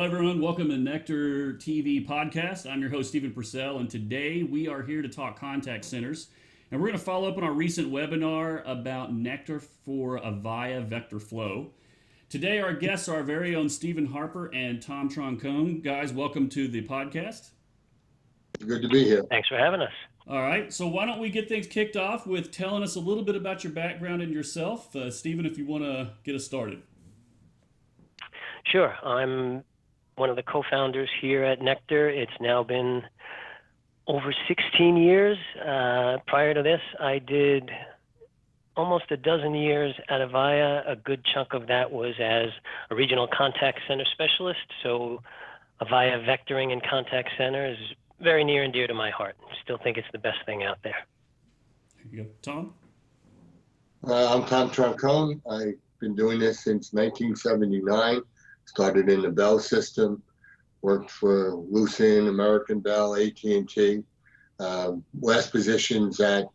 Hello, everyone. Welcome to Nectar TV podcast. I'm your host, Stephen Purcell, and today we are here to talk contact centers. And we're going to follow up on our recent webinar about Nectar for Avaya Vector Flow. Today, our guests are our very own Stephen Harper and Tom Troncone. Guys, welcome to the podcast. Good to be here. Thanks for having us. All right, so why don't we get things kicked off with telling us a little bit about your background and yourself. Stephen, if you want to get us started. Sure. I'm one of the co-founders here at Nectar. It's now been over 16 years. Prior to this, I did almost a dozen years at Avaya. A good chunk of that was as a regional contact center specialist. So Avaya Vectoring and contact center is very near and dear to my heart. Still think it's the best thing out there. There you go. Tom? I'm Tom Troncone. I've been doing this since 1979. Started in the Bell system, worked for Lucent, American Bell, AT&T. Last positions at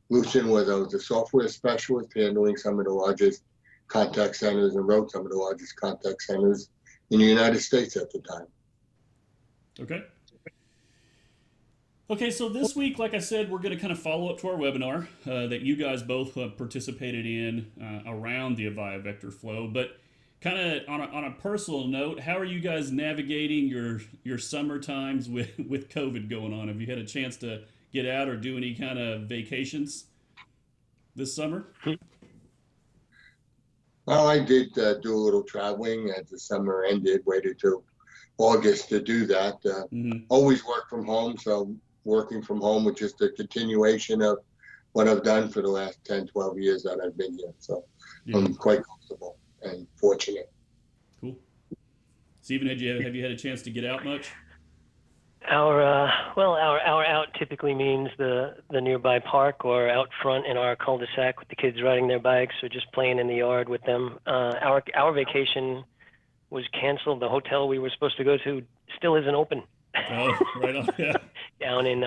Lucent was I was a software specialist handling some of the largest contact centers and wrote some of the largest contact centers in the United States at the time. Okay, so this week, like I said, we're going to kind of follow up to our webinar that you guys both participated in around the Avaya Vector Flow. But kind of on a personal note, how are you guys navigating your summer times with COVID going on? Have you had a chance to get out or do any kind of vacations this summer? Well, I did do a little traveling as the summer ended, waited till August to do that. Always work from home, so working from home was just a continuation of what I've done for the last 10, 12 years that I've been here. So I'm quite comfortable and fortunate. Cool. Stephen, have you had a chance to get out much? Our out typically means the nearby park or out front in our cul-de-sac with the kids riding their bikes or just playing in the yard with them. Our vacation was canceled. The hotel we were supposed to go to still isn't open. Oh, right on. Yeah. down in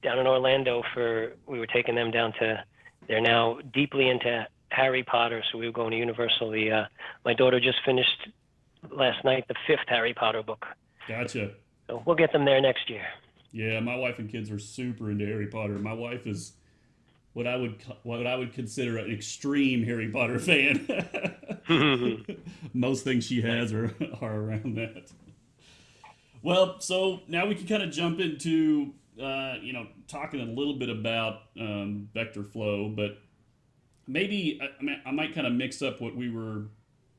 Orlando we were taking them down to. They're now deeply into Harry Potter, so we were going to Universal. My daughter just finished last night the 5th Harry Potter book. Gotcha. So we'll get them there next year. Yeah, my wife and kids are super into Harry Potter. My wife is what I would consider an extreme Harry Potter fan. Most things she has are around that. Well, so now we can kind of jump into talking a little bit about vector flow, but maybe I might kind of mix up what we were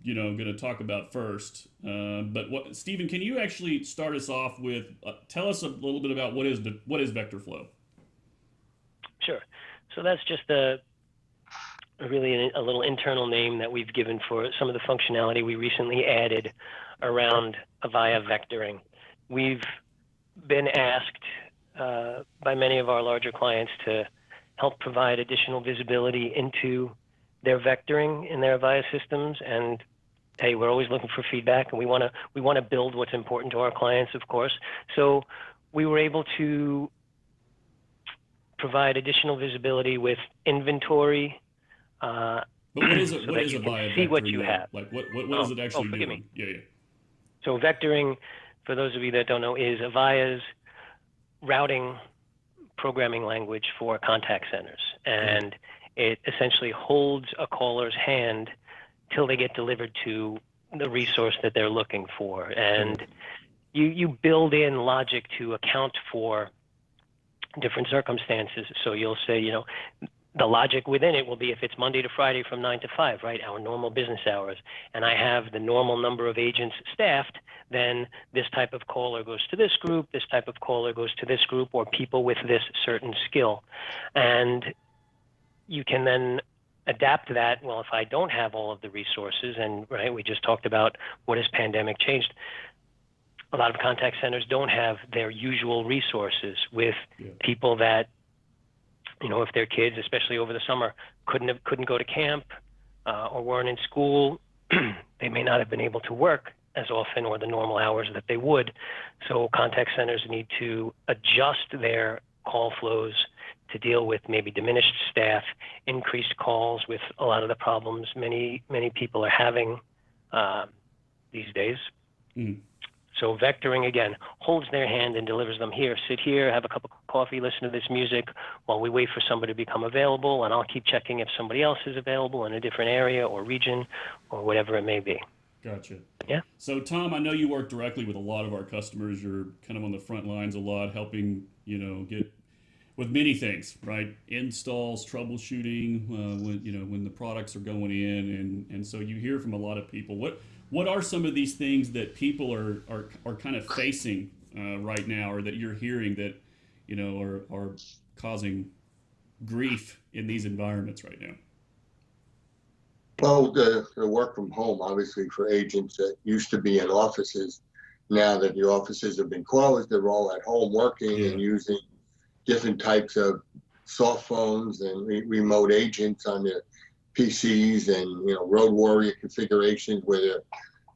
going to talk about first. But Stephen, can you actually start us off with tell us a little bit about what is vector flow? Sure. So that's just really a little internal name that we've given for some of the functionality we recently added around Avaya Vectoring. We've been asked by many of our larger clients to help provide additional visibility into their vectoring in their Avaya systems. And hey, we're always looking for feedback, and we want to build what's important to our clients, of course. So we were able to provide additional visibility with inventory. But what is it? So what is you Avaya can see vectoring? What you have. Like what is it actually forgive doing? Me. Yeah. So vectoring, for those of you that don't know, is Avaya's routing programming language for contact centers. And it essentially holds a caller's hand till they get delivered to the resource that they're looking for. And you build in logic to account for different circumstances. So you'll say, the logic within it will be if it's Monday to Friday from 9 to 5, right, our normal business hours, and I have the normal number of agents staffed, then this type of caller goes to this group, this type of caller goes to this group, or people with this certain skill. And you can then adapt that. Well, if I don't have all of the resources, and right, we just talked about what has pandemic changed. A lot of contact centers don't have their usual resources with people that, if their kids, especially over the summer, couldn't go to camp or weren't in school, they may not have been able to work as often or the normal hours that they would. So contact centers need to adjust their call flows to deal with maybe diminished staff, increased calls with a lot of the problems many people are having these days. Mm. So vectoring, again, holds their hand and delivers them here. Sit here, have a cup of coffee, listen to this music while we wait for somebody to become available, and I'll keep checking if somebody else is available in a different area or region or whatever it may be. Gotcha. Yeah. So, Tom, I know you work directly with a lot of our customers. You're kind of on the front lines a lot, helping, get with many things, right? Installs, troubleshooting, when the products are going in, and so you hear from a lot of people. What are some of these things that people are kind of facing right now, or that you're hearing that are causing grief in these environments right now? Well, the work from home, obviously, for agents that used to be in offices, now that the offices have been closed, they're all at home working Yeah. and using different types of soft phones and remote agents on their PCs and road warrior configurations where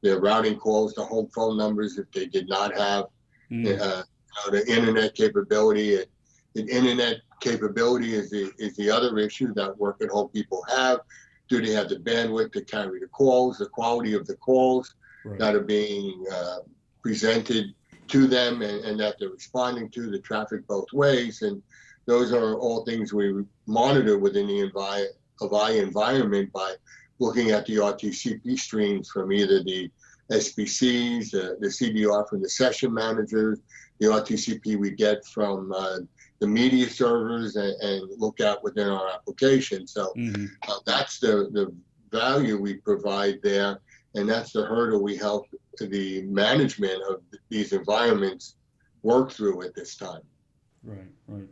they're routing calls to home phone numbers if they did not have Mm. the internet capability. The internet capability is the other issue that work at home people have. Do they have the bandwidth to carry the calls, the quality of the calls Right. that are being presented to them and that they're responding to, the traffic both ways? And those are all things we monitor within the Avaya environment by looking at the RTCP streams from either the SBCs, the CDR from the session managers, the RTCP we get from the media servers and look at within our application. So Mm-hmm. that's the value we provide there, and that's the hurdle we help the management of these environments work through at this time. Right. Right.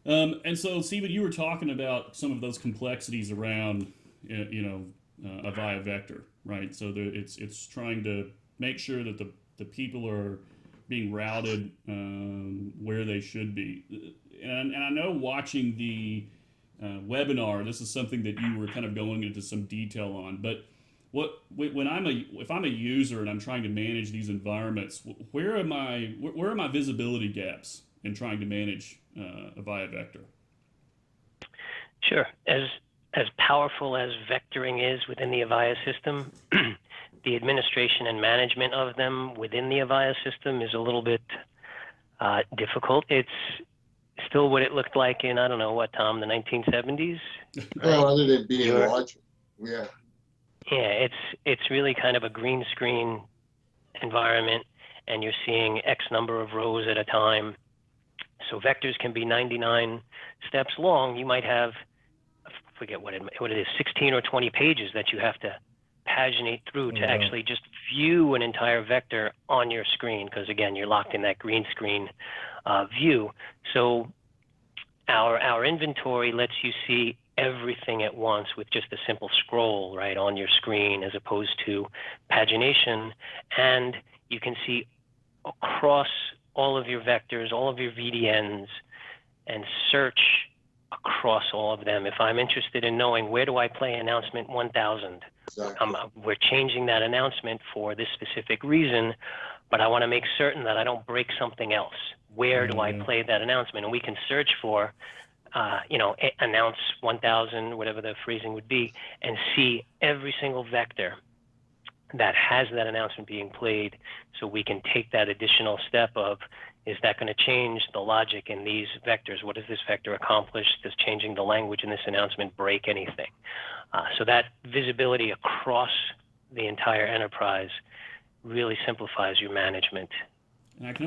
And so, Stephen, you were talking about some of those complexities around, Avaya Vector, right? So it's trying to make sure that the people are being routed where they should be. And I know watching the webinar, this is something that you were kind of going into some detail on. But if I'm a user and I'm trying to manage these environments, where are my visibility gaps in trying to manage Avaya Vector? Sure. As powerful as vectoring is within the Avaya system, the administration and management of them within the Avaya system is a little bit difficult. It's still what it looked like in, I don't know what, Tom, the 1970s? Right? Well, other than being large, yeah. Yeah, it's really kind of a green screen environment, and you're seeing X number of rows at a time. So vectors can be 99 steps long. You might have, I forget what it is, 16 or 20 pages that you have to paginate through to actually just view an entire vector on your screen, because again, you're locked in that green screen view. So our inventory lets you see everything at once with just a simple scroll right on your screen, as opposed to pagination, and you can see across all of your vectors, all of your VDNs, and search across all of them. If I'm interested in knowing where do I play announcement 1000, Exactly. we're changing that announcement for this specific reason, but I want to make certain that I don't break something else. Where do I play that announcement? And we can search for, announce 1000, whatever the phrasing would be, and see every single vector that has that announcement being played, so we can take that additional step of, is that going to change the logic in these vectors? What does this vector accomplish? Does changing the language in this announcement break anything? So that visibility across the entire enterprise really simplifies your management. And I can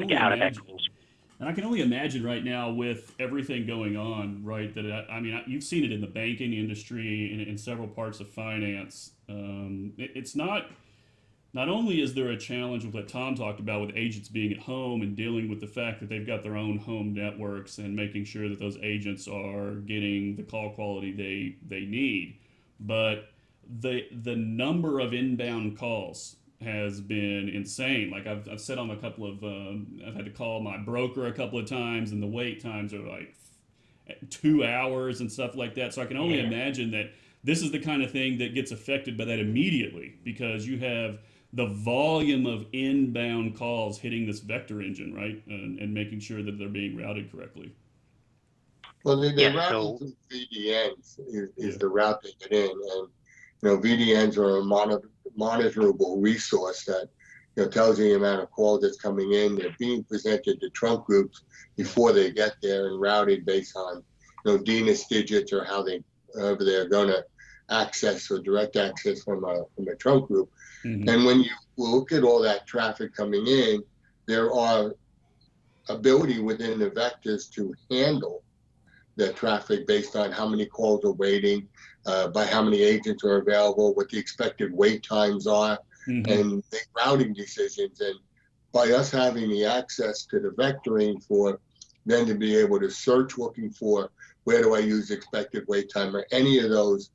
only imagine right now with everything going on, right? That you've seen it in the banking industry and in several parts of finance. It's not. Not only is there a challenge with what Tom talked about with agents being at home and dealing with the fact that they've got their own home networks and making sure that those agents are getting the call quality they need, but the number of inbound calls has been insane. Like I've said on a couple of I've had to call my broker a couple of times, and the wait times are like 2 hours and stuff like that. So I can only imagine that this is the kind of thing that gets affected by that immediately, because you have the volume of inbound calls hitting this vector engine, right? And making sure that they're being routed correctly. Well, the routing through VDNs is the route they get in. And, VDNs are a monitorable resource that tells you the amount of calls that's coming in. They're being presented to trunk groups before they get there and routed based on, DNS digits or however they're going to access or direct access from a trunk group. Mm-hmm. And when you look at all that traffic coming in, there are ability within the vectors to handle the traffic based on how many calls are waiting, by how many agents are available, what the expected wait times are, Mm-hmm. and make routing decisions. And by us having the access to the vectoring for then to be able to search looking for where do I use expected wait time or any of those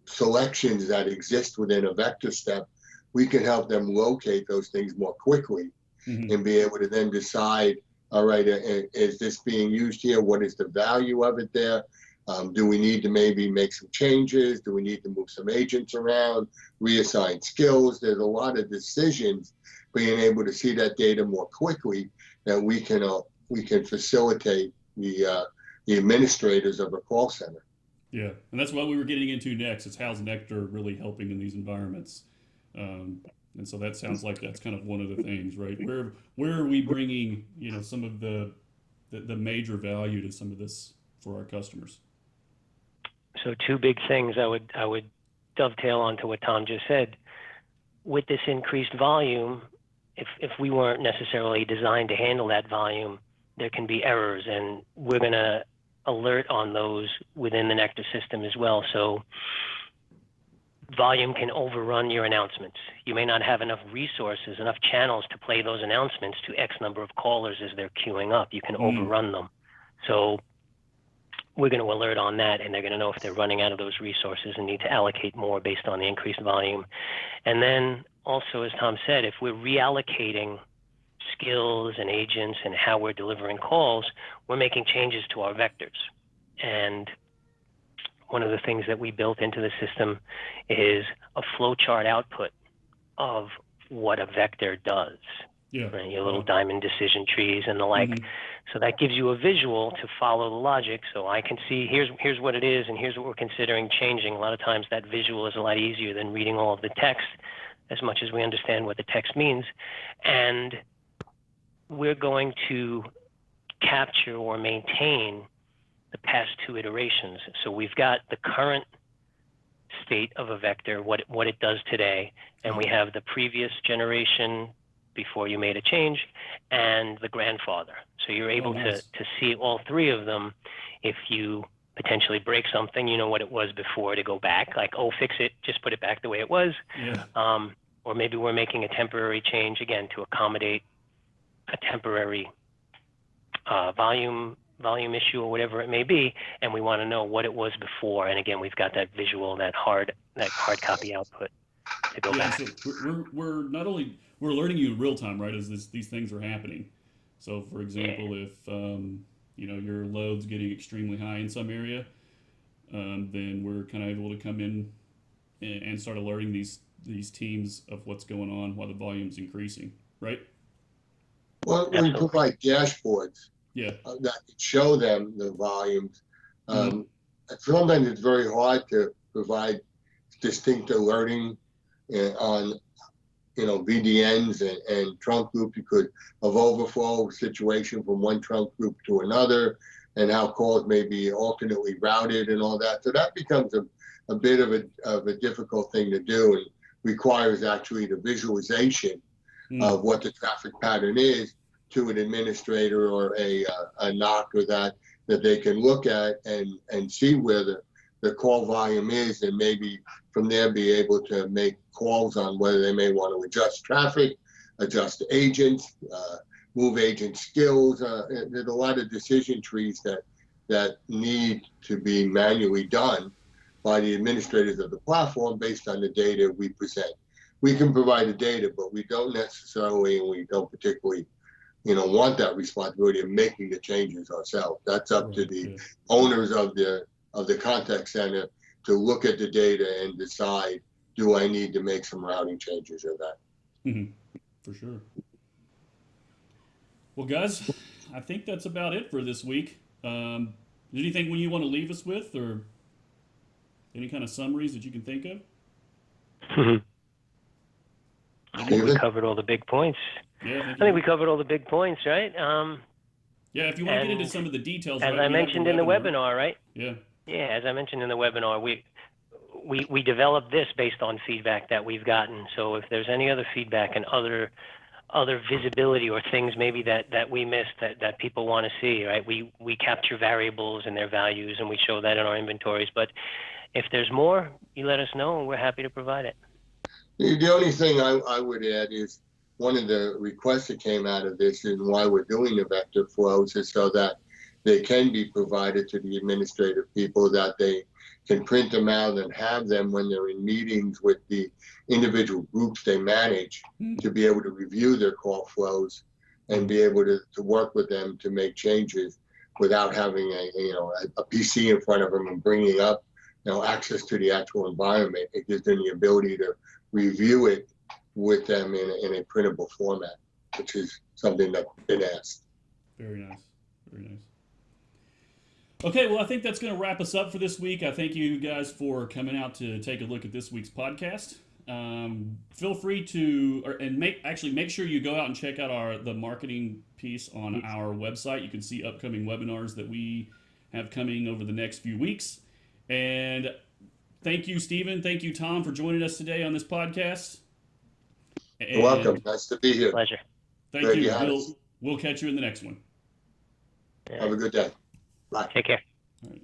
selections that exist within a vector step, we can help them locate those things more quickly. Mm-hmm. And be able to then decide, all right, is this being used here? What is the value of it there? Do we need to maybe make some changes? Do we need to move some agents around, reassign skills? There's a lot of decisions. Being able to see that data more quickly, that we can facilitate the administrators of a call center. Yeah, and that's what we were getting into next. It's how's Nectar really helping in these environments, and so that sounds like that's kind of one of the things, right? Where are we bringing some of the major value to some of this for our customers? So two big things I would dovetail onto what Tom just said. With this increased volume, if we weren't necessarily designed to handle that volume, there can be errors, and we're going to alert on those within the Nectar system as well. So volume can overrun your announcements. You may not have enough resources, enough channels to play those announcements to X number of callers as they're queuing up. You can overrun them. So we're going to alert on that, and they're going to know if they're running out of those resources and need to allocate more based on the increased volume. And then also, as Tom said, if we're reallocating skills and agents and how we're delivering calls, we're making changes to our vectors. And one of the things that we built into the system is a flowchart output of what a vector does. Yeah. Right? Your little diamond decision trees and the like. Mm-hmm. So that gives you a visual to follow the logic. So I can see here's what it is and here's what we're considering changing. A lot of times that visual is a lot easier than reading all of the text, as much as we understand what the text means. And we're going to capture or maintain the past two iterations. So we've got the current state of a vector, what it does today, and we have the previous generation before you made a change, and the grandfather. So you're able to see all three of them. If you potentially break something, you know what it was before to go back, like, oh, fix it, just put it back the way it was. Yeah. Or maybe we're making a temporary change, again, to accommodate a temporary volume issue or whatever it may be, and we want to know what it was before. And again, we've got that visual, that hard copy output to go back. So we're not only we're learning you in real time, right? As these things are happening. So, for example, if your load's getting extremely high in some area, then we're kind of able to come in and start alerting these teams of what's going on while the volume's increasing, right? Well, we provide dashboards that show them the volumes. Sometimes it's very hard to provide distinct alerting on VDNs and trunk group because of overflow situation from one trunk group to another, and how calls may be alternately routed and all that. So that becomes a bit of a difficult thing to do, and requires actually the visualization of what the traffic pattern is to an administrator or a NOC or that they can look at and see where the call volume is, and maybe from there be able to make calls on whether they may want to adjust traffic, adjust agents, move agent skills. There's a lot of decision trees that need to be manually done by the administrators of the platform based on the data we present. We can provide the data, but we don't necessarily, and we don't particularly, want that responsibility of making the changes ourselves. That's up to the owners of the contact center to look at the data and decide, do I need to make some routing changes or that? Mm-hmm. For sure. Well, guys, I think that's about it for this week. Is there anything you want to leave us with, or any kind of summaries that you can think of? I think we Steven? covered all the big points. Yeah, I think we covered all the big points, right? Yeah, if you want to get into And some of the details, as right? I We have mentioned in the webinar, right? Yeah. Yeah, as I mentioned in the webinar, we developed this based on feedback that we've gotten. So if there's any other feedback and other visibility or things maybe that we missed that people want to see, right? We capture variables and their values and we show that in our inventories. But if there's more, you let us know and we're happy to provide it. The only thing I would add is one of the requests that came out of this and why we're doing the vector flows is so that they can be provided to the administrative people, that they can print them out and have them when they're in meetings with the individual groups they manage to be able to review their call flows and be able to work with them to make changes without having a PC in front of them and bringing up access to the actual environment. It gives them the ability to review it with them in a printable format, which is something that's been asked. Very nice. Very nice. Okay, well, I think that's going to wrap us up for this week. I thank you guys for coming out to take a look at this week's podcast. Feel free to make sure you go out and check out the marketing piece on our website. You can see upcoming webinars that we have coming over the next few weeks. And thank you, Stephen. Thank you, Tom, for joining us today on this podcast. You're welcome. Nice to be here. Pleasure. Thank you. We'll catch you in the next one. Have a good day. Bye. Take care. All right.